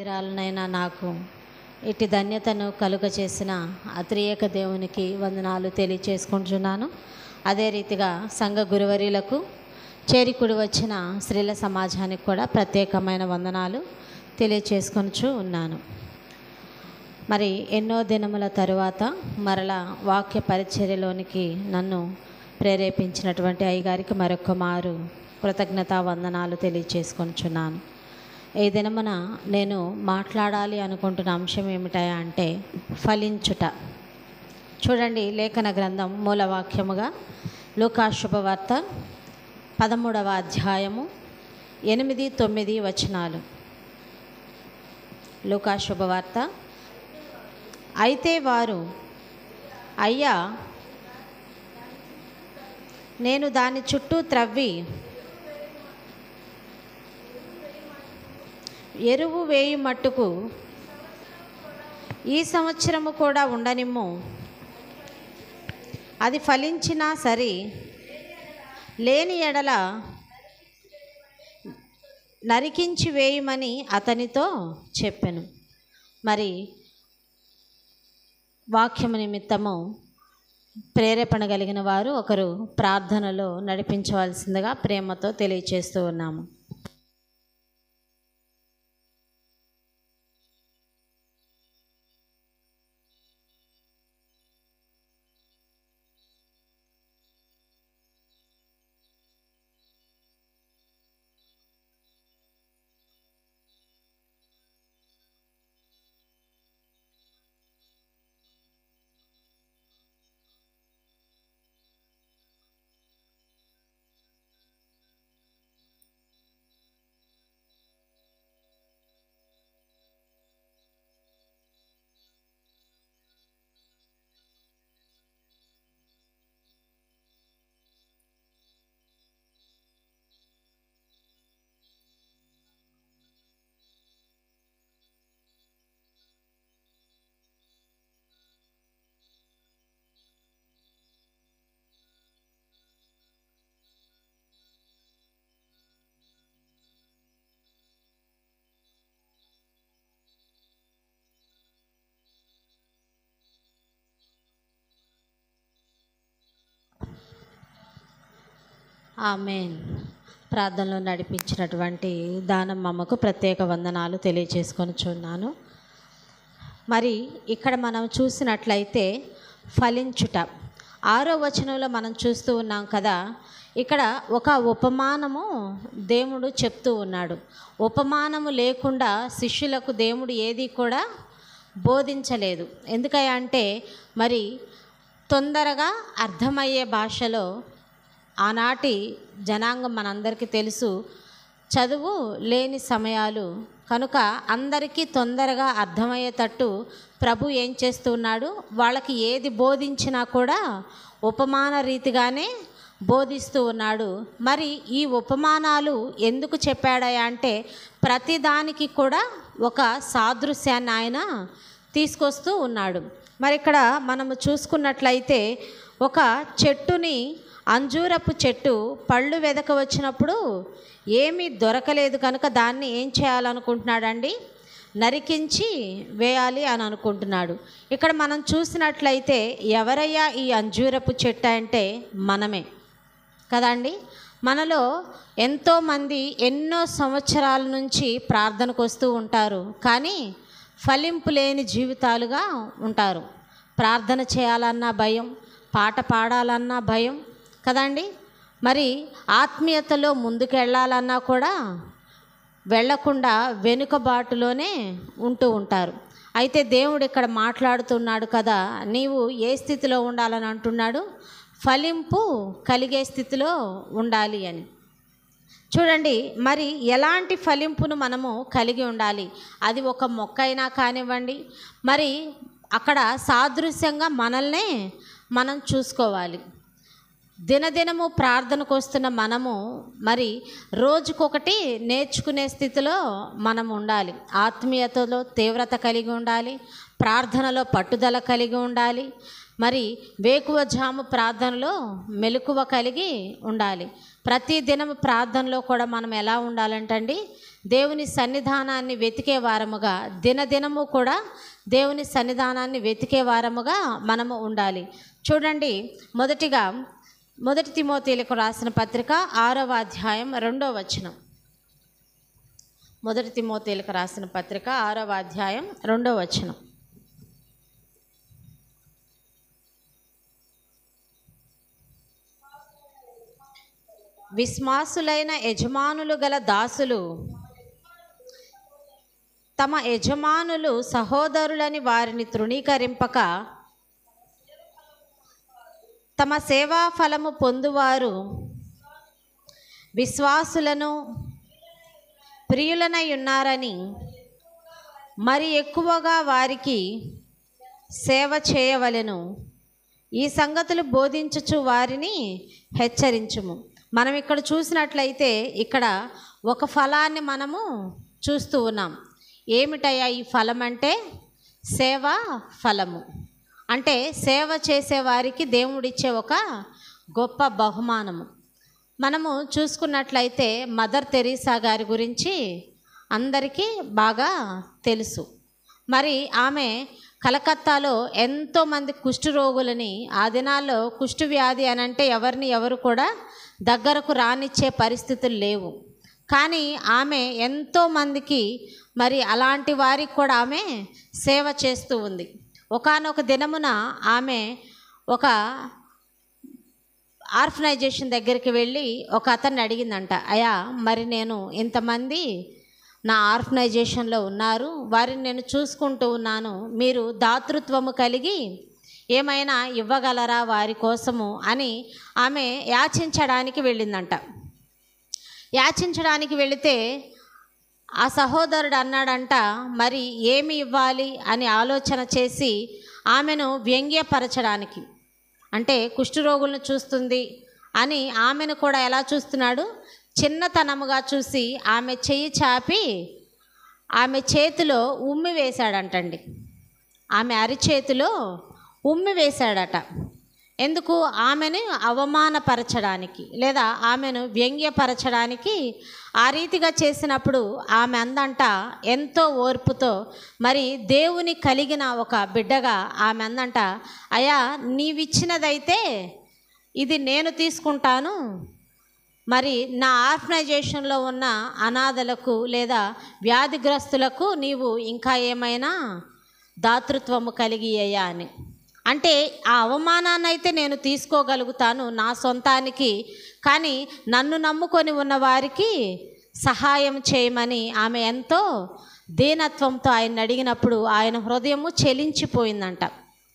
తీరాలనైనా నాకు ఇటు ధన్యతను కలుగ చేసిన అత్రియేక దేవునికి వందనాలు తెలియచేసుకుంటున్నాను. అదే రీతిగా సంఘ గురువర్యులకు చేరికుడి వచ్చిన స్త్రీల సమాజానికి కూడా ప్రత్యేకమైన వందనాలు తెలియచేసుకొనుచు ఉన్నాను. మరి ఎన్నో దినముల తరువాత మరలా వాక్య పరిచర్యలోనికి నన్ను ప్రేరేపించినటువంటి అయ్యగారికి మరొక మారు కృతజ్ఞతా వందనాలు తెలియచేసుకొనుచున్నాను. ఈ దినమున నేను మాట్లాడాలి అనుకుంటున్న అంశం ఏమిటా అంటే ఫలించుట. చూడండి, లేఖన గ్రంథం మూలవాక్యముగా లూకా శుభవార్త 13వ అధ్యాయము 8-9 వచనాలు. లూకా శుభవార్త. అయితే వారు, అయ్యా, నేను దాని చుట్టూ త్రవ్వి ఎరువు వేయి మట్టుకు ఈ సంవత్సరము కూడా ఉండనిమ్ము, అది ఫలించినా సరే, లేని ఎడల నరికించి వేయమని అతనితో చెప్పెను. మరి వాక్యము నిమిత్తము ప్రేరేపణ కలిగిన వారు ఒకరు ప్రార్థనలో నడిపించవలసిందిగా ప్రేమతో తెలియచేస్తూ ఉన్నాము. ఆమేన్. ప్రార్థనలో నడిపించినటువంటి దానమ్మకు ప్రత్యేక వందనాలు తెలియచేసుకొనుచున్నాను. మరి ఇక్కడ మనం చూసినట్లయితే ఫలించుట 6వ వచనంలో మనం చూస్తూ ఉన్నాం కదా. ఇక్కడ ఒక ఉపమానము దేవుడు చెప్తూ ఉన్నాడు. ఉపమానము లేకుండా శిష్యులకు దేవుడు ఏది కూడా బోధించలేదు. ఎందుకంటే మరి తొందరగా అర్థమయ్యే భాషలో ఆనాటి జనాంగం మనందరికీ తెలుసు, చదువు లేని సమయాలు కనుక అందరికీ తొందరగా అర్థమయ్యేటట్టు ప్రభు ఏం చేస్తున్నాడు, వాళ్ళకి ఏది బోధించినా కూడా ఉపమాన రీతిగానే బోధిస్తూ ఉన్నాడు. మరి ఈ ఉపమానాలు ఎందుకు చెప్పాడయా అంటే ప్రతిదానికి కూడా ఒక సాదృశ్యాన్ని ఆయన తీసుకొస్తూ ఉన్నాడు. మరి ఇక్కడ మనము చూసుకున్నట్లయితే ఒక చెట్టుని, అంజూరపు చెట్టు పళ్ళు వెదక వచ్చినప్పుడు ఏమీ దొరకలేదు కనుక దాన్ని ఏం చేయాలనుకుంటున్నాడండి, నరికించి వేయాలి అని అనుకుంటున్నాడు. ఇక్కడ మనం చూసినట్లయితే ఎవరయ్యా ఈ అంజూరపు చెట్టు అంటే మనమే కదండి. మనలో ఎంతోమంది ఎన్నో సంవత్సరాల నుంచి ప్రార్థనకు వస్తూ ఉంటారు, కానీ ఫలింపు లేని జీవితాలుగా ఉంటారు. ప్రార్థన చేయాలన్నా భయం, పాట పాడాలన్నా భయం కదండి. మరి ఆత్మీయతలో ముందుకు వెళ్ళాలన్నా కూడా వెళ్ళకుండా వెనుకబాటులోనే ఉంటూ ఉంటారు. అయితే దేవుడు ఇక్కడ మాట్లాడుతున్నాడు కదా, నీవు ఏ స్థితిలో ఉండాలని అంటున్నాడు, ఫలింపు కలిగే స్థితిలో ఉండాలి అని. చూడండి, మరి ఎలాంటి ఫలింపును మనము కలిగి ఉండాలి, అది ఒక మొక్క అయినా కానివ్వండి. మరి అక్కడ సాదృశ్యంగా మనల్నే మనం చూసుకోవాలి. దినదినము ప్రార్థనకు వస్తున్న మనము మరి రోజుకొకటి నేర్చుకునే స్థితిలో మనం ఉండాలి. ఆత్మీయతలో తీవ్రత కలిగి ఉండాలి, ప్రార్థనలో పట్టుదల కలిగి ఉండాలి. మరి వేకువజాము ప్రార్థనలో మెలకువ కలిగి ఉండాలి. ప్రతి దినం ప్రార్థనలో కూడా మనం ఎలా ఉండాలంటండి, దేవుని సన్నిధానాన్ని వెతికే వారముగా, దినదినము కూడా దేవుని సన్నిధానాన్ని వెతికే వారముగా మనము ఉండాలి. చూడండి, మొదటిగా 1 తిమోతేయులకు రాసిన పత్రిక 6వ అధ్యాయం 2వ వచనం. 1 తిమోతేయులకు రాసిన పత్రిక 6వ అధ్యాయం 2వ వచనం. విశ్వాసులైన యజమానులు గల దాసులు తమ యజమానులు సహోదరులని వారిని తృణీకరింపక తమ సేవా ఫలము పొందువారు విశ్వాసులను ప్రియులనై ఉన్నారని మరి ఎక్కువగా వారికి సేవ చేయవలెను. ఈ సంగతులు బోధించుచు వారిని హెచ్చరించుము. మనం ఇక్కడ చూసినట్లయితే ఇక్కడ ఒక ఫలాన్ని మనము చూస్తూ ఉన్నాం. ఏమిటయ్యా ఈ ఫలం అంటే? సేవా ఫలము. అంటే సేవ చేసేవారికి దేవుడిచ్చే ఒక గొప్ప బహుమానము. మనము చూసుకున్నట్లయితే మదర్ తెరీసా గారి గురించి అందరికీ బాగా తెలుసు. మరి ఆమె కలకత్తాలో ఎంతోమంది కుష్ఠరోగులని, ఆ దినాల్లో కుష్ఠు వ్యాధి అని అంటే ఎవరు కూడా దగ్గరకు రానిచ్చే పరిస్థితులు లేవు. కానీ ఆమె ఎంతోమందికి మరి అలాంటి వారికి కూడా ఆమె సేవ చేస్తూ ఉంది. ఒకానొక దినమున ఆమె ఒక ఆర్ఫనైజేషన్ దగ్గరికి వెళ్ళి ఒక అతన్ని అడిగిందంట, అయ్యా మరి నేను ఇంతమంది నా ఆర్ఫనైజేషన్లో ఉన్నారు, వారిని నేను చూసుకుంటూ ఉన్నాను, మీరు దాతృత్వము కలిగి ఏమైనా ఇవ్వగలరా వారి కోసము అని ఆమె యాచించడానికి వెళ్ళిందంట. యాచించడానికి వెళితే ఆ సహోదరుడు అన్నాడంట, మరి ఏమి ఇవ్వాలి అని ఆలోచన చేసి ఆమెను వ్యంగ్యపరచడానికి, అంటే కుష్ఠరోగులను చూస్తుంది అని ఆమెను కూడా ఎలా చూస్తున్నాడు, చిన్నతనముగా చూసి ఆమె చెయ్యి చాపి ఆమె చేతిలో ఉమ్మి వేశాడంటండి. ఆమె అరిచేతిలో ఉమ్మి వేశాడట. ఎందుకు? ఆమెను అవమానపరచడానికి లేదా ఆమెను వ్యంగ్యపరచడానికి. ఆ రీతిగా చేసినప్పుడు ఆమె అందంట ఎంతో ఓర్పుతో, మరి దేవుని కలిగిన ఒక బిడ్డగా ఆమె అందంట, అయ్యా నీవిచ్చినదైతే ఇది నేను తీసుకుంటాను, మరి నా ఆర్ఫనైజేషన్లో ఉన్న అనాథలకు లేదా వ్యాధిగ్రస్తులకు నీవు ఇంకా ఏమైనా దాతృత్వము కలిగి అయ్యా అని. అంటే ఆ అవమానాన్ని అయితే నేను తీసుకోగలుగుతాను నా సొంతానికి, కానీ నన్ను నమ్ముకొని ఉన్న వారికి సహాయం చేయమని ఆమె ఎంతో దీనత్వంతో ఆయన అడిగినప్పుడు ఆయన హృదయము చెలించిపోయిందంట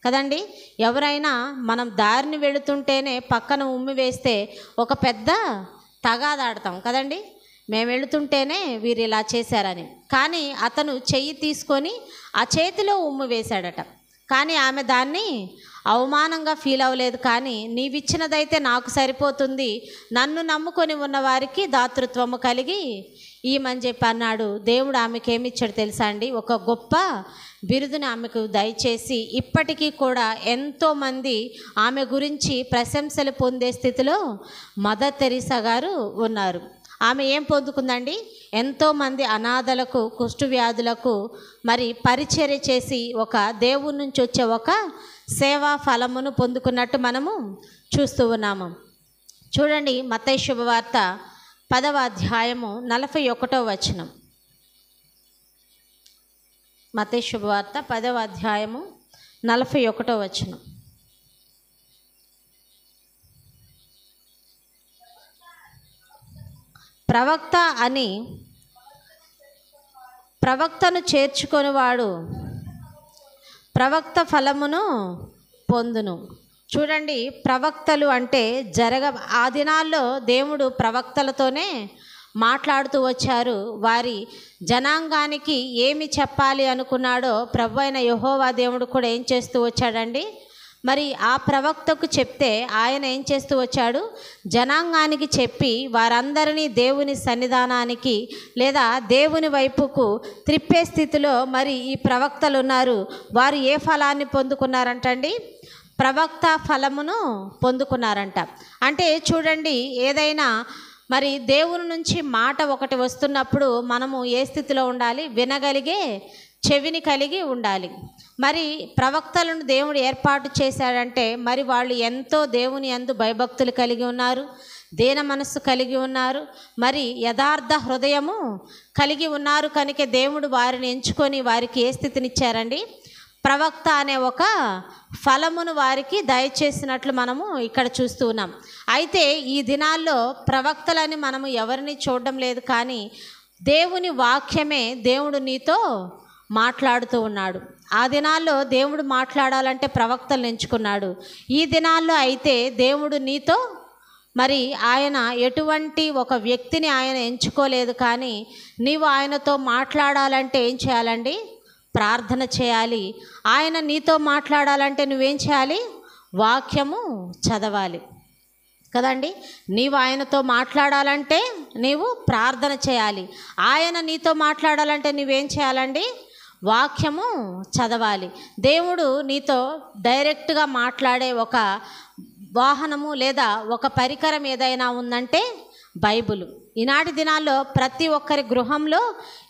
కదండి. ఎవరైనా మనం దారిని వెళుతుంటేనే పక్కన ఉమ్మి వేస్తే ఒక పెద్ద తగాదాడతాం కదండి. మేము వెళుతుంటేనే వీరు ఇలా చేశారని. కానీ అతను చెయ్యి తీసుకొని ఆ చేతిలో ఉమ్మి వేశాడట. కానీ ఆమె దాన్ని అవమానంగా ఫీల్ అవ్వలేదు. కానీ నీవిచ్చినదైతే నాకు సరిపోతుంది, నన్ను నమ్ముకొని ఉన్న వారికి దాతృత్వము కలిగి ఈమని చెప్పి అన్నాడు. దేవుడు ఆమెకి ఏమిచ్చాడు తెలుసా అండి? ఒక గొప్ప బిరుదుని ఆమెకు దయచేసి ఇప్పటికీ కూడా ఎంతోమంది ఆమె గురించి ప్రశంసలు పొందే స్థితిలో మదర్ తెరీసా గారు ఉన్నారు. ఆమె ఏం పొందుకుందండి? ఎంతోమంది అనాథలకు, కుష్టు వ్యాధులకు మరి పరిచర్య చేసి ఒక దేవుని నుంచి వచ్చే ఒక సేవా ఫలమును పొందుకున్నట్టు మనము చూస్తూ ఉన్నాము. చూడండి, మత్తయి శుభవార్త 10వ అధ్యాయము 41వ వచనం. మత్తయి శుభవార్త 10వ అధ్యాయము 41వ వచనం. ప్రవక్త అని ప్రవక్తను చేర్చుకొనివాడు ప్రవక్త ఫలమును పొందును. చూడండి, ప్రవక్తలు అంటే ఆ దినాల్లో దేవుడు ప్రవక్తలతోనే మాట్లాడుతూ వచ్చారు. వారి జనాంగానికి ఏమి చెప్పాలి అనుకున్నాడో ప్రభువైన యెహోవా దేవుడు కూడా ఏం చేస్తూ వచ్చాడండి? మరి ఆ ప్రవక్తకు చెప్తే ఆయన ఏం చేస్తూ వచ్చాడు? జనాంగానికి చెప్పి వారందరినీ దేవుని సన్నిధానానికి లేదా దేవుని వైపుకు త్రిప్పే స్థితిలో మరి ఈ ప్రవక్తలు ఉన్నారు. వారు ఏ ఫలాన్ని పొందుకున్నారంటండి? ప్రవక్త ఫలమును పొందుకున్నారంట. అంటే చూడండి, ఏదైనా మరి దేవుని నుంచి మాట ఒకటి వస్తున్నప్పుడు మనము ఏ స్థితిలో ఉండాలి? వినగలిగే చెవిని కలిగి ఉండాలి. మరి ప్రవక్తలను దేవుడు ఏర్పాటు చేశాడంటే మరి వాళ్ళు ఎంతో దేవుని యందు భయభక్తులు కలిగి ఉన్నారు, దీన మనస్సు కలిగి ఉన్నారు, మరి యథార్థ హృదయము కలిగి ఉన్నారు. కనుక దేవుడు వారిని ఎంచుకొని వారికి ఏ స్థితినిచ్చారండి? ప్రవక్త అనే ఒక ఫలమును వారికి దయచేసినట్లు మనము ఇక్కడ చూస్తూ ఉన్నాం. అయితే ఈ దినాల్లో ప్రవక్తలని మనము ఎవరిని చూడడం లేదు, కానీ దేవుని వాక్యమే దేవుడు నీతో మాట్లాడుతూ ఉన్నాడు. ఆ దినాల్లో దేవుడు మాట్లాడాలంటే ప్రవక్తలను ఎంచుకున్నాడు. ఈ దినాల్లో అయితే దేవుడు నీతో మరి ఆయన ఎటువంటి ఒక వ్యక్తిని ఆయన ఎంచుకోలేదు, కానీ నీవు ఆయనతో మాట్లాడాలంటే ఏం చేయాలండి? ప్రార్థన చేయాలి. ఆయన నీతో మాట్లాడాలంటే నువ్వేం చేయాలి? వాక్యము చదవాలి కదండి. నీవు ఆయనతో మాట్లాడాలంటే నీవు ప్రార్థన చేయాలి. ఆయన నీతో మాట్లాడాలంటే నువ్వేం చేయాలండి? వాక్యము చదవాలి. దేవుడు నీతో డైరెక్ట్గా మాట్లాడే ఒక వాహనము లేదా ఒక పరికరం ఏదైనా ఉందంటే బైబిల్. ఈనాటి దినాల్లో ప్రతి ఒక్కరి గృహంలో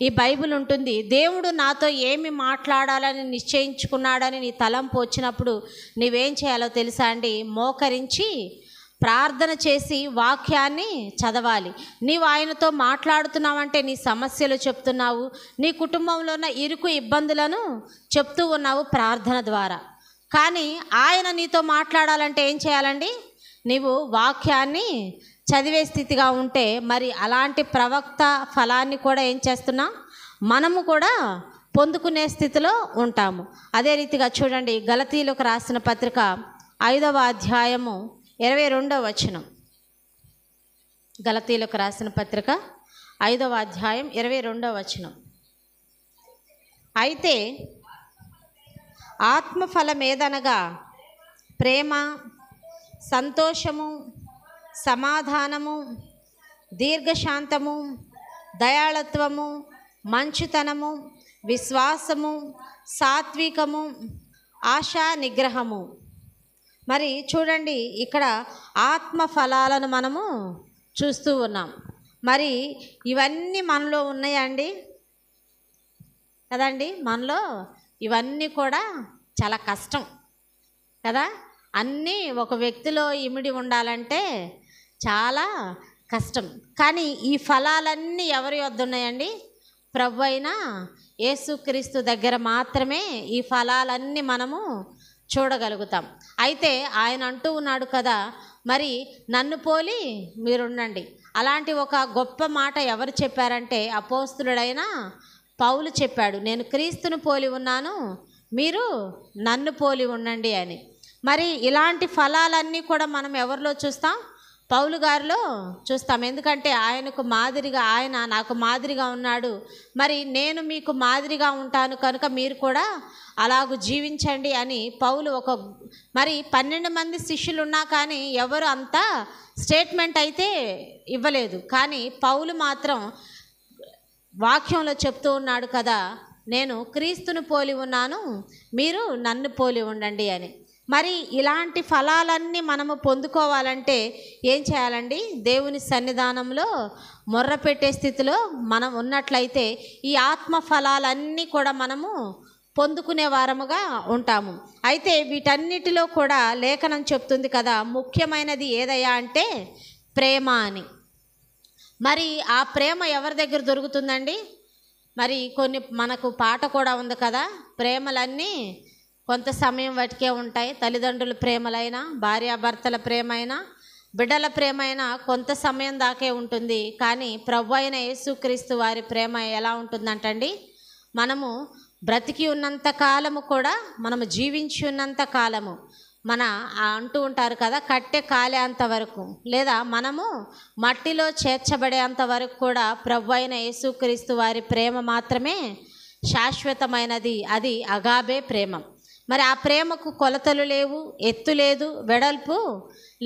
ఈ బైబిల్ ఉంటుంది. దేవుడు నాతో ఏమి మాట్లాడాలని నిశ్చయించుకున్నాడని నీ తలంపు వచ్చినప్పుడు నువ్వేం చేయాలో తెలుసా అండి? మోకరించి ప్రార్థన చేసి వాక్యాన్ని చదవాలి. నీవు ఆయనతో మాట్లాడుతున్నావంటే నీ సమస్యలు చెప్తున్నావు, నీ కుటుంబంలో ఉన్న ఇరుకు ఇబ్బందులను చెప్తూ ఉన్నావు ప్రార్థన ద్వారా. కానీ ఆయన నీతో మాట్లాడాలంటే ఏం చేయాలండి? నీవు వాక్యాన్ని చదివే స్థితిగా ఉంటే మరి అలాంటి ప్రవక్త ఫలాన్ని కూడా ఏం చేస్తున్నాం? మనము కూడా పొందుకునే స్థితిలో ఉంటాము. అదే రీతిగా చూడండి, గలతీయులకు రాసిన పత్రిక 5వ అధ్యాయము 22వ వచనం. గలతీయులకు రాసిన పత్రిక 5వ అధ్యాయం 22వ వచనం. అయితే ఆత్మఫలమేదనగా ప్రేమ, సంతోషము, సమాధానము, దీర్ఘశాంతము, దయాళత్వము, మంచితనము, విశ్వాసము, సాత్వికము, ఆశా నిగ్రహము. మరి చూడండి, ఇక్కడ ఆత్మ ఫలాలను మనము చూస్తూ ఉన్నాం. మరి ఇవన్నీ మనలో ఉన్నాయండి కదండి. మనలో ఇవన్నీ కూడా చాలా కష్టం కదా. అన్నీ ఒక వ్యక్తిలో ఇమిడి ఉండాలంటే చాలా కష్టం. కానీ ఈ ఫలాలన్నీ ఎవరి వద్ద ఉన్నాయండి? ప్రభు అయిన యేసుక్రీస్తు దగ్గర మాత్రమే ఈ ఫలాలన్నీ మనము చూడగలుగుతాం. అయితే ఆయన అంటూ ఉన్నాడు కదా, మరి నన్ను పోలి మీరుండండి. అలాంటి ఒక గొప్ప మాట ఎవరు చెప్పారంటే అపోస్తులుడైన పౌలు చెప్పాడు, నేను క్రీస్తును పోలి ఉన్నాను, మీరు నన్ను పోలి ఉండండి అని. మరి ఇలాంటి ఫలాలన్నీ కూడా మనం ఎవరిలో చూస్తాం? పౌలు గారిలో చూస్తాం. ఎందుకంటే ఆయనకు మాదిరిగా, ఆయన నాకు మాదిరిగా ఉన్నాడు, మరి నేను మీకు మాదిరిగా ఉంటాను కనుక మీరు కూడా అలాగూ జీవించండి అని పౌలు మరి 12 మంది శిష్యులు ఉన్నా కానీ ఎవరు అంత స్టేట్మెంట్ అయితే ఇవ్వలేదు. కానీ పౌలు మాత్రం వాక్యంలో చెప్తూ ఉన్నాడు కదా, నేను క్రీస్తును పోలి ఉన్నాను, మీరు నన్ను పోలి ఉండండి అని. మరి ఇలాంటి ఫలాలన్నీ మనము పొందుకోవాలంటే ఏం చేయాలండి? దేవుని సన్నిధానంలో మొర్రపెట్టే స్థితిలో మనం ఉన్నట్లయితే ఈ ఆత్మ ఫలాలన్నీ కూడా మనము పొందుకునే వారముగా ఉంటాము. అయితే వీటన్నిటిలో కూడా లేఖనం చెప్తుంది కదా, ముఖ్యమైనది ఏదయ్యా అంటే ప్రేమ అని. మరి ఆ ప్రేమ ఎవరి దగ్గర దొరుకుతుందండి? మరి మనకు పాట కూడా ఉంది కదా, ప్రేమలన్నీ కొంత సమయం వాటికే ఉంటాయి. తల్లిదండ్రుల ప్రేమలైనా, భార్యాభర్తల ప్రేమైనా, బిడ్డల ప్రేమైనా కొంత సమయం దాకే ఉంటుంది. కానీ ప్రభు అయిన యేసుక్రీస్తు వారి ప్రేమ ఎలా ఉంటుందంటండి, మనము బ్రతికి ఉన్నంత కాలము కూడా, మనము జీవించి ఉన్నంత కాలము, మన అంటూ ఉంటారు కదా, కట్టె కాలేంత వరకు లేదా మనము మట్టిలో చేర్చబడేంత వరకు కూడా ప్రభు అయిన యేసుక్రీస్తు వారి ప్రేమ మాత్రమే శాశ్వతమైనది. అది అగాబే ప్రేమ. మరి ఆ ప్రేమకు కొలతలు లేవు, ఎత్తు లేదు, వెడల్పు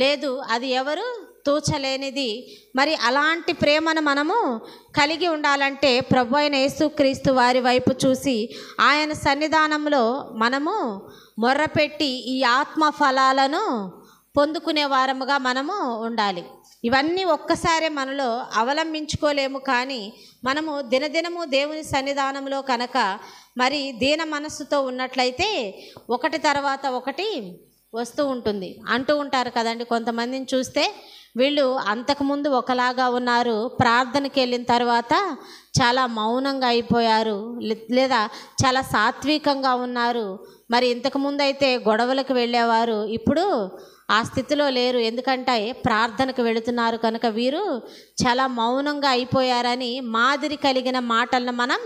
లేదు, అది ఎవరు తూచలేనిది. మరి అలాంటి ప్రేమను మనము కలిగి ఉండాలంటే ప్రభు అయిన యేసుక్రీస్తు వారి వైపు చూసి ఆయన సన్నిధానంలో మనము మొర్రపెట్టి ఈ ఆత్మ ఫలాలను పొందుకునే వారముగా మనము ఉండాలి. ఇవన్నీ ఒక్కసారే మనలో అవలంబించుకోలేము. కానీ మనము దినదినము దేవుని సన్నిధానంలో కనుక మరి దీన మనస్సుతో ఉన్నట్లయితే ఒకటి తర్వాత ఒకటి వస్తూ ఉంటుంది. అంటూ ఉంటారు కదండి, కొంతమందిని చూస్తే వీళ్ళు అంతకుముందు ఒకలాగా ఉన్నారు, ప్రార్థనకి వెళ్ళిన తర్వాత చాలా మౌనంగా అయిపోయారు, లేదా చాలా సాత్వికంగా ఉన్నారు. మరి ఇంతకుముందు అయితే గొడవలకు వెళ్ళేవారు, ఇప్పుడు ఆ స్థితిలో లేరు. ఎందుకంటే ప్రార్థనకు వెళుతున్నారు కనుక వీరు చాలా మౌనంగా అయిపోయారని మాదిరి కలిగిన మాటలను మనం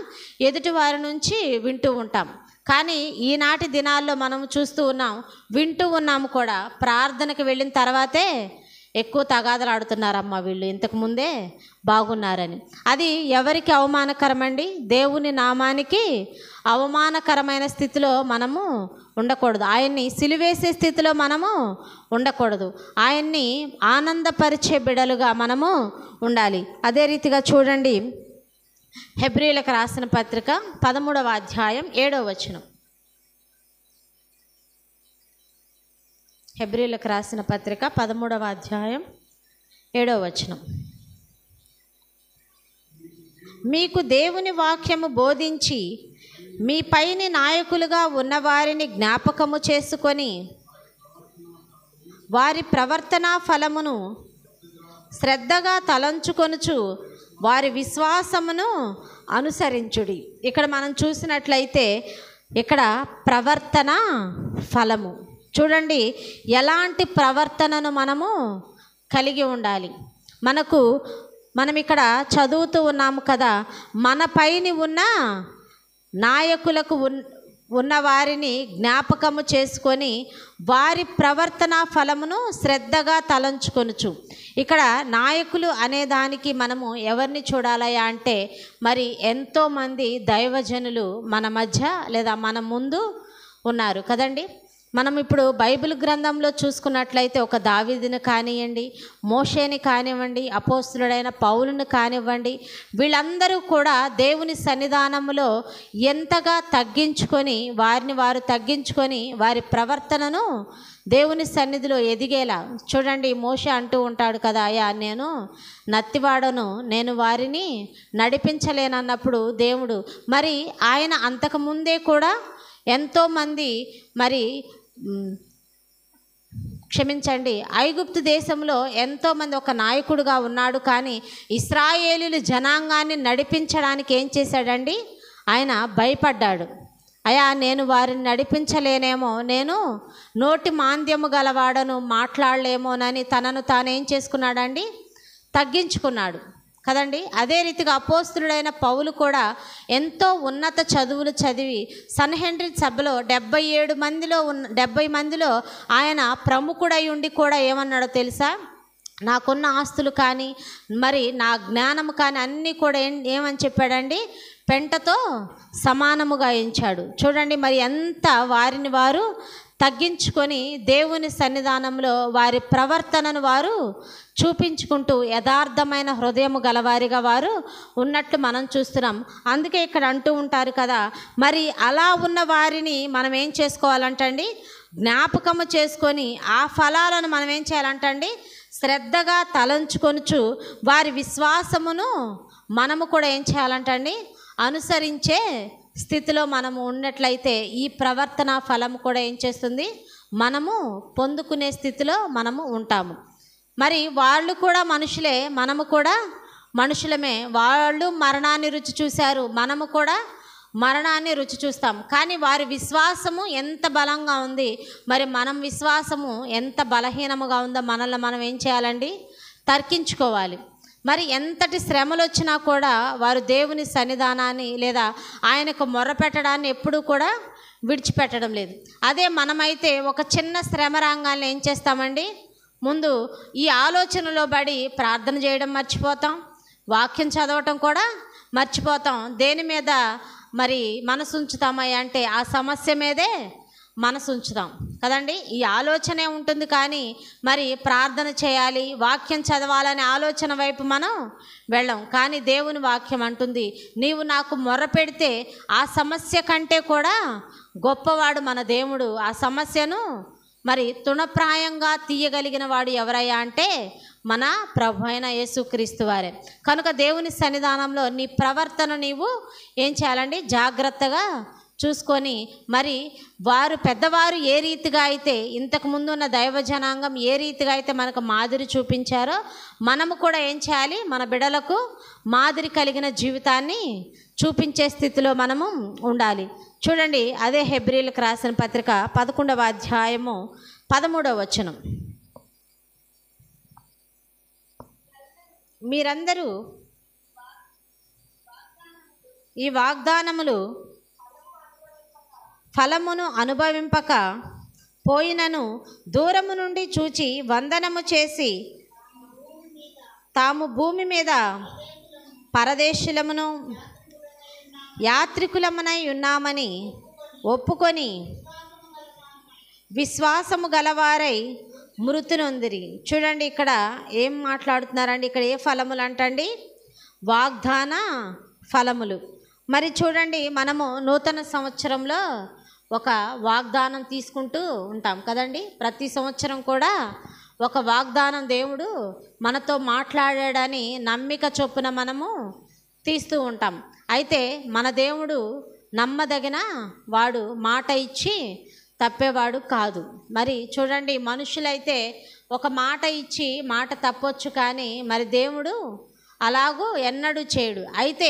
ఎదుటి వారి నుంచి వింటూ ఉంటాం. కానీ ఈనాటి దినాల్లో మనం చూస్తూ ఉన్నాం, వింటూ ఉన్నాము కూడా, ప్రార్థనకు వెళ్ళిన తర్వాతే ఎక్కువ తగాదలాడుతున్నారమ్మా వీళ్ళు, ఇంతకుముందే బాగున్నారని. అది ఎవరికి అవమానకరమండి? దేవుని నామానికి అవమానకరమైన స్థితిలో మనము ఉండకూడదు. ఆయన్ని సిలువేసే స్థితిలో మనము ఉండకూడదు. ఆయన్ని ఆనందపరిచే బిడలుగా మనము ఉండాలి. అదే రీతిగా చూడండి, హెబ్రీయులకు రాసిన పత్రిక 13వ అధ్యాయం 7వ వచనం. హెబ్రీయులకు రాసిన పత్రిక 13వ అధ్యాయం 7వ వచనం. మీకు దేవుని వాక్యము బోధించి మీ పైని నాయకులుగా ఉన్నవారిని జ్ఞాపకము చేసుకొని వారి ప్రవర్తనా ఫలమును శ్రద్ధగా తలంచుకొనుచు వారి విశ్వాసమును అనుసరించుడి. ఇక్కడ మనం చూసినట్లయితే ఇక్కడ ప్రవర్తన ఫలము చూడండి, ఎలాంటి ప్రవర్తనను మనము కలిగి ఉండాలి. మనం ఇక్కడ చదువుతూ ఉన్నాము కదా, మన పైన ఉన్న నాయకులకు ఉన్న వారిని జ్ఞాపకము చేసుకొని వారి ప్రవర్తన ఫలమును శ్రద్ధగా తలంచుకొనుచు. ఇక్కడ నాయకులు అనేదానికి మనము ఎవరిని చూడాలయా అంటే, మరి ఎంతోమంది దైవజనులు మన మధ్య లేదా మన ముందు ఉన్నారు కదండి. మనం ఇప్పుడు బైబిల్ గ్రంథంలో చూసుకున్నట్లయితే ఒక దావీదుని కానివ్వండి, మోషేని కానివ్వండి, అపోస్తులుడైన పౌలుని కానివ్వండి, వీళ్ళందరూ కూడా దేవుని సన్నిధానంలో ఎంతగా తగ్గించుకొని వారు తగ్గించుకొని వారి ప్రవర్తనను దేవుని సన్నిధిలో ఎదిగేలా చూడండి. మోషే అంటూ ఉంటాడు కదా, అయ్యా నేను నత్తివాడను, నేను వారిని నడిపించలేనన్నప్పుడు దేవుడు మరి ఆయన అంతకుముందే కూడా ఎంతోమంది మరి ఐగుప్తు దేశంలో ఎంతోమంది ఒక నాయకుడుగా ఉన్నాడు. కానీ ఇశ్రాయేలీయుల జనాంగాన్ని నడిపించడానికి ఏం చేశాడండి? ఆయన భయపడ్డాడు. అయ్యా నేను వారిని నడిపించలేనేమో, నేను నోటి మాంద్యము గలవాడను, మాట్లాడలేమోనని తనను తానేం చేసుకున్నాడండి? తగ్గించుకున్నాడు కదండి. అదే రీతిగా అపోస్తులుడైన పౌలు కూడా ఎంతో ఉన్నత చదువులు చదివి సన్హెడ్రిన్ సభలో 70 మందిలో ఆయన ప్రముఖుడై ఉండి కూడా ఏమన్నాడో తెలుసా? నాకున్న ఆస్తులు కానీ మరి నా జ్ఞానము కానీ అన్నీ కూడా ఏమని చెప్పాడండి? పెంటతో సమానముగా ఎంచాడు. చూడండి మరి ఎంత వారిని వారు తగ్గించుకొని దేవుని సన్నిధానంలో వారి ప్రవర్తనను వారు చూపించుకుంటూ యథార్థమైన హృదయము గలవారిగా వారు ఉన్నట్లు మనం చూస్తున్నాం. అందుకే ఇక్కడ అంటూ ఉంటారు కదా, మరి అలా ఉన్న వారిని మనం ఏం చేసుకోవాలంటండి? జ్ఞాపకము చేసుకొని ఆ ఫలాలను మనం ఏం చేయాలంటండి? శ్రద్ధగా తలంచుకొనుచు వారి విశ్వాసమును మనము కూడా ఏం చేయాలంటండి? అనుసరించే స్థితిలో మనము ఉన్నట్లయితే ఈ ప్రవర్తన ఫలం కూడా ఏం చేస్తుంది? మనము పొందుకునే స్థితిలో మనము ఉంటాము. మరి వాళ్ళు కూడా మనుషులే, మనము కూడా మనుషులమే. వాళ్ళు మరణాన్ని రుచి చూశారు, మనము కూడా మరణాన్ని రుచి చూస్తాం. కానీ వారి విశ్వాసము ఎంత బలంగా ఉంది, మరి మనం విశ్వాసము ఎంత బలహీనముగా ఉందో మనల్ని మనం ఏం చేయాలండి? తర్కించుకోవాలి. మరి ఎంతటి శ్రమలు వచ్చినా కూడా వారు దేవుని సన్నిధానాన్ని లేదా ఆయనకు మొర్రపెట్టడాన్ని ఎప్పుడూ కూడా విడిచిపెట్టడం లేదు. అదే మనమైతే ఒక చిన్న శ్రమ రంగాన్ని ఏం చేస్తామండి? ముందు ఈ ఆలోచనలో పడి ప్రార్థన చేయడం మర్చిపోతాం, వాక్యం చదవటం కూడా మర్చిపోతాం. దేని మీద మరి మనసు ఉంచుతామయ్యా అంటే ఆ సమస్య మీదే మనసు ఉంచుతాం కదండి. ఈ ఆలోచనే ఉంటుంది కానీ మరి ప్రార్థన చేయాలి, వాక్యం చదవాలనే ఆలోచన వైపు మనం వెళ్ళం. కానీ దేవుని వాక్యం అంటుంది, నీవు నాకు మొర్ర పెడితే ఆ సమస్య కంటే కూడా గొప్పవాడు మన దేవుడు. ఆ సమస్యను మరి తృణప్రాయంగా తీయగలిగిన వాడు ఎవరయ్యా అంటే మన ప్రభు అయిన యేసుక్రీస్తు వారే. కనుక దేవుని సన్నిధానంలో నీ ప్రవర్తన నీవు ఏం చేయాలండి? జాగ్రత్తగా చూసుకొని, మరి వారు పెద్దవారు ఏ రీతిగా అయితే ఇంతకు ముందు ఉన్న దైవ జనాంగం ఏ రీతిగా అయితే మనకు మాదిరి చూపించారో మనము కూడా ఏం చేయాలి? మన బిడ్డలకు మాదిరి కలిగిన జీవితాన్ని చూపించే స్థితిలో మనము ఉండాలి. చూడండి, అదే హెబ్రీలకు రాసిన పత్రిక 11వ అధ్యాయము 13వ వచనం. మీరందరూ ఈ వాగ్దానములు ఫలమును అనుభవింపక పోయినను దూరము నుండి చూచి వందనము చేసి తాము భూమి మీద పరదేశులమును యాత్రికులమునై ఉన్నామని ఒప్పుకొని విశ్వాసము గలవారై మృతి నొందిరి. చూడండి, ఇక్కడ ఏం మాట్లాడుతున్నారండి? ఇక్కడ ఏ ఫలములు అంటండి? వాగ్దాన ఫలములు. మరి చూడండి, మనము నూతన సంవత్సరంలో ఒక వాగ్దానం తీసుకుంటూ ఉంటాం కదండి. ప్రతి సంవత్సరం కూడా ఒక వాగ్దానం దేవుడు మనతో మాట్లాడాడని నమ్మిక చొప్పున మనము తీస్తూ ఉంటాం. అయితే మన దేవుడు నమ్మదగిన వాడు, మాట ఇచ్చి తప్పేవాడు కాదు. మరి చూడండి, మనుషులైతే ఒక మాట ఇచ్చి మాట తప్పొచ్చు, కానీ మరి దేవుడు అలాగూ ఎన్నడూ చేయడు. అయితే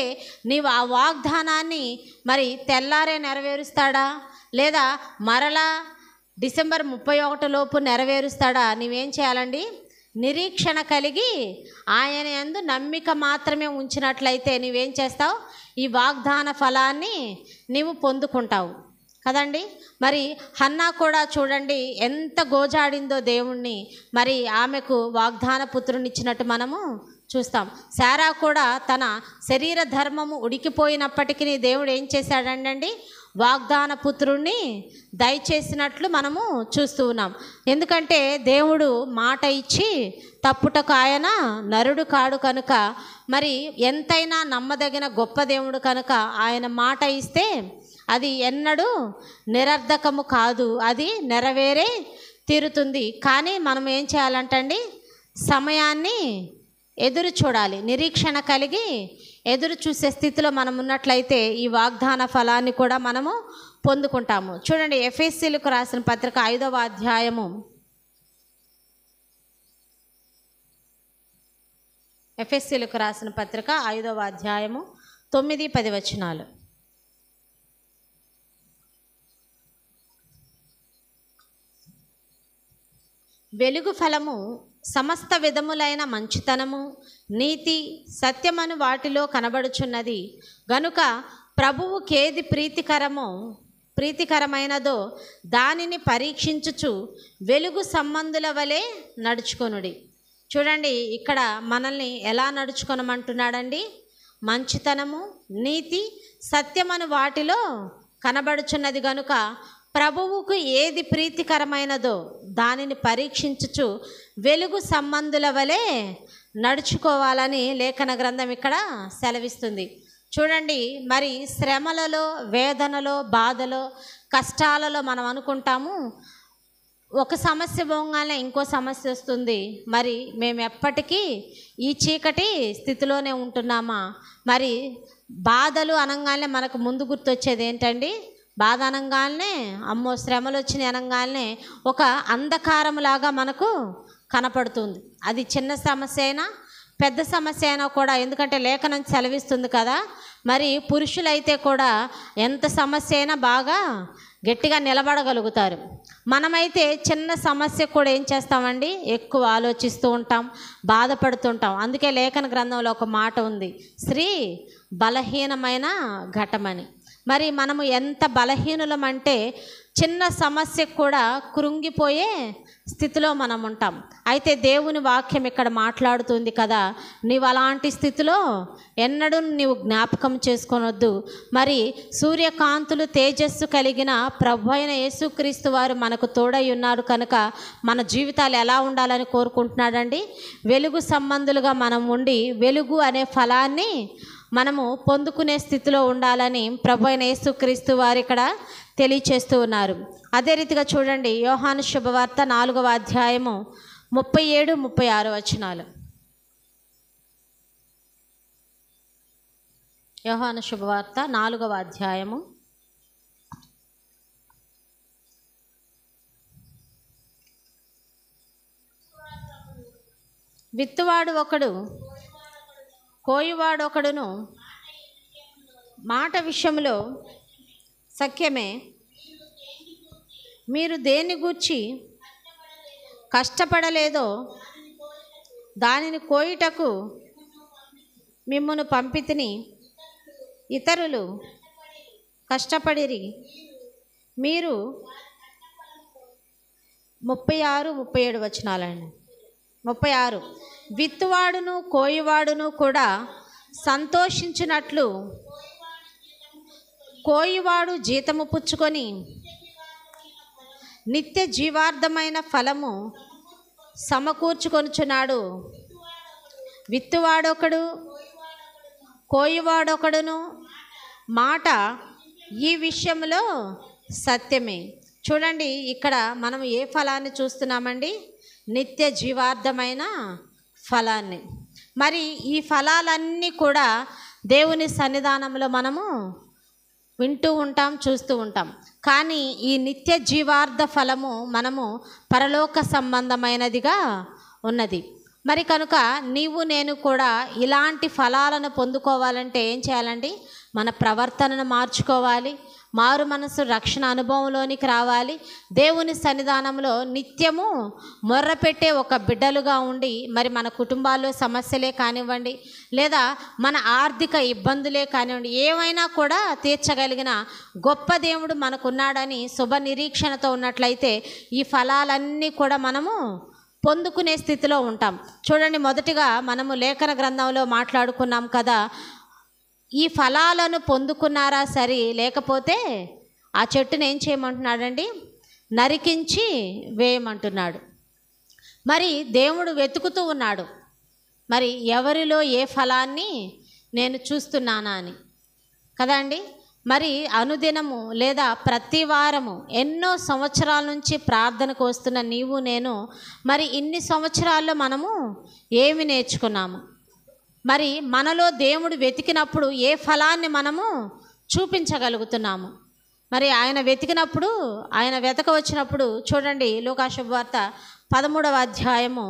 నీవు ఆ వాగ్దానాన్ని మరి తెల్లారే నెరవేరుస్తాడా, లేదా మరలా డిసెంబర్ 31 లోపు నెరవేరుస్తాడా? నీవేం చేయాలండి? నిరీక్షణ కలిగి ఆయన యందు నమ్మిక మాత్రమే ఉంచినట్లయితే నీవేం చేస్తావు? ఈ వాగ్దాన ఫలాన్ని నీవు పొందుకుంటావు కదండి. మరి హన్నా కూడా చూడండి ఎంత గోజాడిందో దేవుణ్ణి. మరి ఆమెకు వాగ్దాన పుత్రుని ఇచ్చినట్టు మనము చూస్తాం. శారా కూడా తన శరీర ధర్మము ఉడికిపోయినప్పటికీ దేవుడు ఏం చేశాడండి? వాగ్దాన పుత్రుణ్ణి దయచేసినట్లు మనము చూస్తూ ఉన్నాం. ఎందుకంటే దేవుడు మాట ఇచ్చి తప్పుటకు ఆయన నరుడు కాడు కనుక, మరి ఎంతైనా నమ్మదగిన గొప్ప దేవుడు కనుక ఆయన మాట ఇస్తే అది ఎన్నడూ నిరర్ధకము కాదు, అది నెరవేరే తీరుతుంది. కానీ మనం ఏం చేయాలంటండి? సమయాన్ని ఎదురు చూడాలి, నిరీక్షణ కలిగి ఎదురు చూసే స్థితిలో మనం ఉన్నట్లయితే ఈ వాగ్దాన ఫలాన్ని కూడా మనము పొందుకుంటాము. చూడండి, ఎఫెసీయులకు రాసిన పత్రిక 5వ అధ్యాయము 9-10 వచనాలు. వెలుగు ఫలము సమస్త విధములైన మంచితనము, నీతి, సత్యమను వాటిలో కనబడుచున్నది గనుక ప్రభువుకేది ప్రీతికరమైనదో దానిని పరీక్షించుచు వెలుగు సంబంధుల వలె నడుచుకొనుడి. చూడండి, ఇక్కడ మనల్ని ఎలా నడుచుకొనమంటున్నాడండి? మంచితనము, నీతి, సత్యమను వాటిలో కనబడుచున్నది గనుక ప్రభువుకు ఏది ప్రీతికరమైనదో దానిని పరీక్షించుచు వెలుగు సంబంధుల వలె నడుచుకోవాలని లేఖన గ్రంథం ఇక్కడ సెలవిస్తుంది. చూడండి, మరి శ్రమలలో, వేదనలో, బాధలో, కష్టాలలో మనం అనుకుంటాము ఒక సమస్య పోగానే ఇంకో సమస్య వస్తుంది, మరి మేము ఎప్పటికీ ఈ చీకటి స్థితిలోనే ఉంటున్నామా? మరి బాధలు అనగానే మనకు ముందు గుర్తొచ్చేది ఏంటండి? బాధ అనగానే అమ్మో శ్రమలు వచ్చినాయి అనగానే ఒక అంధకారంలాగా మనకు కనపడుతుంది. అది చిన్న సమస్య అయినా పెద్ద సమస్య అయినా కూడా, ఎందుకంటే లేఖనం సెలవిస్తుంది కదా, మరి పురుషులైతే కూడా ఎంత సమస్య అయినా బాగా గట్టిగా నిలబడగలుగుతారు. మనమైతే చిన్న సమస్య కూడా ఏం చేస్తామండి? ఎక్కువ ఆలోచిస్తూ ఉంటాం, బాధపడుతుంటాం. అందుకే లేఖన గ్రంథంలో ఒక మాట ఉంది, స్త్రీ బలహీనమైన ఘటమని. మరి మనము ఎంత బలహీనులమంటే చిన్న సమస్యకు కూడా కృంగిపోయే స్థితిలో మనం ఉంటాం. అయితే దేవుని వాక్యం ఇక్కడ మాట్లాడుతుంది కదా, నీవు అలాంటి స్థితిలో ఎన్నడూ నీవు జ్ఞాపకం చేసుకొనొద్దు. మరి సూర్యకాంతులు తేజస్సు కలిగిన ప్రభు అయిన యేసుక్రీస్తు వారు మనకు తోడై ఉన్నారు కనుక మన జీవితాలు ఎలా ఉండాలని కోరుకుంటున్నాడండి? వెలుగు సంబంధులుగా మనం ఉండి వెలుగు అనే ఫలాన్ని మనము పొందుకునే స్థితిలో ఉండాలని ప్రభు అయిన యేసుక్రీస్తు వారు ఇక్కడ తెలియచేస్తూ ఉన్నారు. అదే రీతిగా చూడండి, యోహాను శుభవార్త 4వ అధ్యాయము 37, 36 వచనాలు. యోహాను శుభవార్త 4వ అధ్యాయము. విత్తువాడు ఒకడు, కోయువాడొకడును మాట విషయంలో సఖ్యమే. మీరు దేన్ని గూర్చి కష్టపడలేదో దానిని కోయుటకు మిమ్మును పంపితిని. ఇతరులు కష్టపడిరి, మీరు 36, 37 వచనాలండి. 36 విత్తువాడును కోయువాడును కూడా సంతోషించినట్లు కోయువాడు జీతము పుచ్చుకొని నిత్య జీవార్థమైన ఫలము సమకూర్చుకొనుచున్నాడు. విత్తువాడొకడు, కోయువాడొకడును మాట ఈ విషయంలో సత్యమే. చూడండి, ఇక్కడ మనం ఏ ఫలాన్ని చూస్తున్నామండి? నిత్య జీవార్థమైన ఫలాన్ని. మరి ఈ ఫలాలన్నీ కూడా దేవుని సన్నిధానంలో మనము వింటూ ఉంటాం, చూస్తూ ఉంటాం. కానీ ఈ నిత్య జీవార్థ ఫలము మనము పరలోక సంబంధమైనదిగా ఉన్నది. మరి కనుక నీవు నేను కూడా ఇలాంటి ఫలాలను పొందుకోవాలంటే ఏం చేయాలండి? మన ప్రవర్తనను మార్చుకోవాలి, మారు మనసు రక్షణ అనుభవంలోనికి రావాలి, దేవుని సన్నిధానంలో నిత్యము మొర్రపెట్టే ఒక బిడ్డలుగా ఉండి, మరి మన కుటుంబాల్లో సమస్యలే కానివ్వండి, లేదా మన ఆర్థిక ఇబ్బందులే కానివ్వండి, ఏమైనా కూడా తీర్చగలిగిన గొప్ప దేవుడు మనకున్నాడని శుభ నిరీక్షణతో ఉన్నట్లయితే ఈ ఫలాలన్నీ కూడా మనము పొందుకునే స్థితిలో ఉంటాం. చూడండి, మొదటిగా మనము లేఖన గ్రంథంలో మాట్లాడుకున్నాం కదా, ఈ ఫలాలను పొందుకున్నారా సరి, లేకపోతే ఆ చెట్టును ఏం చేయమంటున్నాడండి? నరికించి వేయమంటున్నాడు. మరి దేవుడు వెతుకుతూ ఉన్నాడు, మరి ఎవరిలో ఏ ఫలాన్ని నేను చూస్తున్నానా అని కదండి. మరి అనుదినము లేదా ప్రతి వారము ఎన్నో సంవత్సరాల నుంచి ప్రార్థనకు వస్తున్న నీవు నేను, మరి ఇన్ని సంవత్సరాల్లో మనము ఏమి నేర్చుకున్నాము? మరి మనలో దేవుడు వెతికినప్పుడు ఏ ఫలాన్ని మనము చూపించగలుగుతున్నాము? మరి ఆయన వెతికినప్పుడు, ఆయన వెతక వచ్చినప్పుడు చూడండి, లూకా శుభవార్త 13వ అధ్యాయము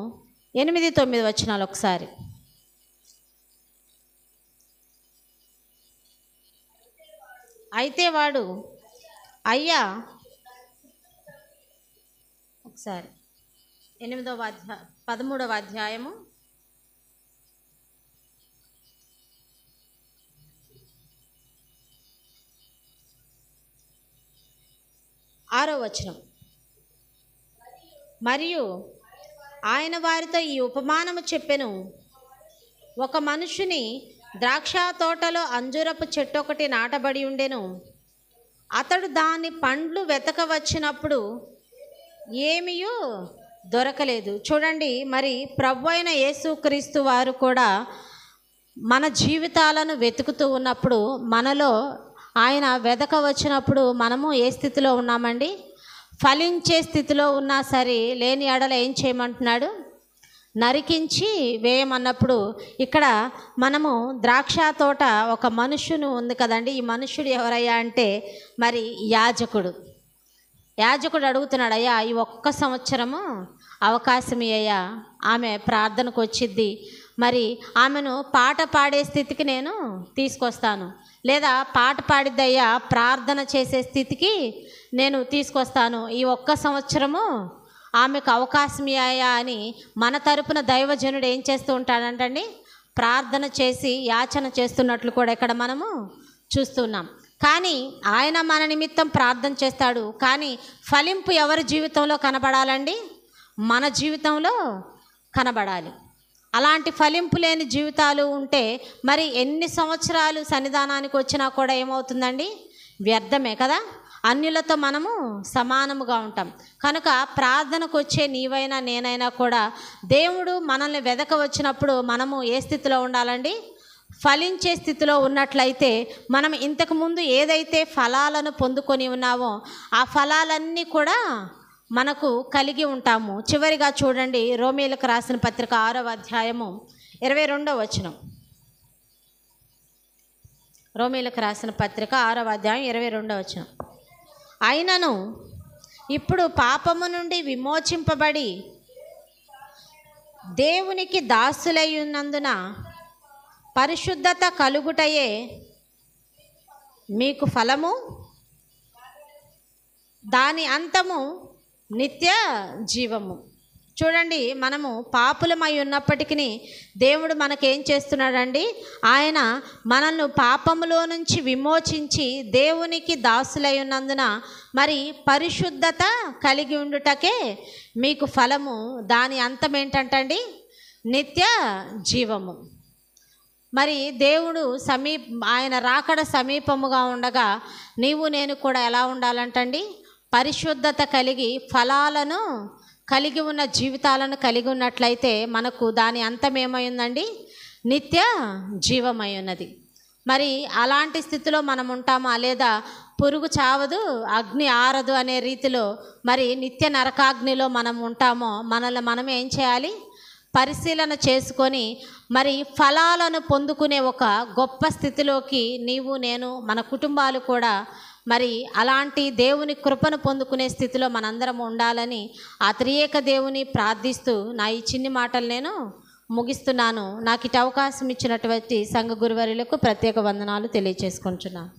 8, 9 వచనాలు ఒకసారి. అయితే వాడు, అయ్యా, ఒకసారి 13వ అధ్యాయము 6వ వచనం. మరియు ఆయన వారితో ఈ ఉపమానము చెప్పెను. ఒక మనుషుని ద్రాక్ష తోటలో అంజూరపు చెట్టు ఒకటి నాటబడి ఉండెను. అతడు దాని పండ్లు వెతక వచ్చినప్పుడు ఏమీయూ దొరకలేదు. చూడండి, మరి ప్రభు అయిన యేసుక్రీస్తు వారు కూడా మన జీవితాలను వెతుకుతూ ఉన్నప్పుడు, మనలో ఆయన వెతక వచ్చినప్పుడు మనము ఏ స్థితిలో ఉన్నామండి? ఫలించే స్థితిలో ఉన్నా సరే, లేని ఎడల ఏం చేయమంటున్నాడు? నరికించి వేయమన్నప్పుడు ఇక్కడ మనము ద్రాక్ష తోట, ఒక మనుషును ఉంది కదండి. ఈ మనుషుడు ఎవరయ్యా అంటే మరి యాజకుడు. యాజకుడు అడుగుతున్నాడు, అయ్యా ఈ ఒక్క సంవత్సరము అవకాశం అయ్యా, ఆమె ప్రార్థనకు వచ్చిద్ది, మరి ఆమెను పాట పాడే స్థితికి నేను తీసుకొస్తాను, లేదా పాట పాడిద్దయ్యా ప్రార్థన చేసే స్థితికి నేను తీసుకొస్తాను, ఈ ఒక్క సంవత్సరము ఆమెకు అవకాశం అయ్యా అని మన తరపున దైవజనుడు ఏం చేస్తూ ఉంటాడంటండి? ప్రార్థన చేసి యాచన చేస్తున్నట్లు కూడా ఇక్కడ మనము చూస్తున్నాం. కానీ ఆయన మన నిమిత్తం ప్రార్థన చేస్తాడు. కానీ ఫలింపు ఎవరి జీవితంలో కనబడాలండి? మన జీవితంలో కనబడాలి. అలాంటి ఫలింపు లేని జీవితాలు ఉంటే మరి ఎన్ని సంవత్సరాలు సన్నిధానానికి వచ్చినా కూడా ఏమవుతుందండి? వ్యర్థమే కదా. అన్యులతో మనము సమానముగా ఉంటాం. కనుక ప్రార్థనకు వచ్చే నీవైనా నేనైనా కూడా దేవుడు మనల్ని వెదక వచ్చినప్పుడు మనము ఏ స్థితిలో ఉండాలండి? ఫలించే స్థితిలో ఉన్నట్లయితే మనం ఇంతకుముందు ఏదైతే ఫలాలను పొందుకొని ఉన్నామో ఆ ఫలాలన్నీ కూడా మనకు కలిగి ఉంటాము. చివరిగా చూడండి, రోమీయులకు రాసిన పత్రిక 6వ అధ్యాయము 22వ వచనం. రోమీయులకు రాసిన పత్రిక 6వ అధ్యాయం 22వ వచనం. అయినను ఇప్పుడు పాపము నుండి విమోచింపబడి దేవునికి దాసులై ఉన్నందున పరిశుద్ధత కలుగుటయే మీకు ఫలము, దాని అంతము నిత్య జీవము. చూడండి, మనము పాపులమై ఉన్నప్పటికీ దేవుడు మనకేం చేస్తున్నాడండి? ఆయన మనల్ని పాపములో నుంచి విమోచించి దేవునికి దాసులై ఉన్నందున మరి పరిశుద్ధత కలిగి ఉండుటకే మీకు ఫలము, దాని అంతం ఏంటంటండి? నిత్య జీవము. మరి దేవుడు ఆయన రాకడ సమీపముగా ఉండగా నీవు నేను కూడా ఎలా ఉండాలంటండి? పరిశుద్ధత కలిగి ఫలాలను కలిగి ఉన్న జీవితాలను కలిగి ఉన్నట్లయితే మనకు దాని అంతం ఏమైందండి? నిత్య జీవమై ఉన్నది. మరి అలాంటి స్థితిలో మనం ఉంటామా? లేదా పురుగు చావదు అగ్ని ఆరదు అనే రీతిలో మరి నిత్య నరకాగ్నిలో మనం ఉంటామో మనల్ని మనం ఏం చేయాలి? పరిశీలన చేసుకొని మరి ఫలాలను పొందుకునే ఒక గొప్ప స్థితిలోకి నీవు నేను మన కుటుంబాలు కూడా మరి అలాంటి దేవుని కృపను పొందుకునే స్థితిలో మనందరం ఉండాలని ఆ త్రియేక దేవుని ప్రార్థిస్తూ నా ఈ చిన్ని మాటలు నేను ముగిస్తున్నాను. నాకు ఇటు అవకాశం ఇచ్చినటువంటి సంఘ గురువర్యులకు ప్రత్యేక వందనాలు తెలియజేసుకుంటున్నాను.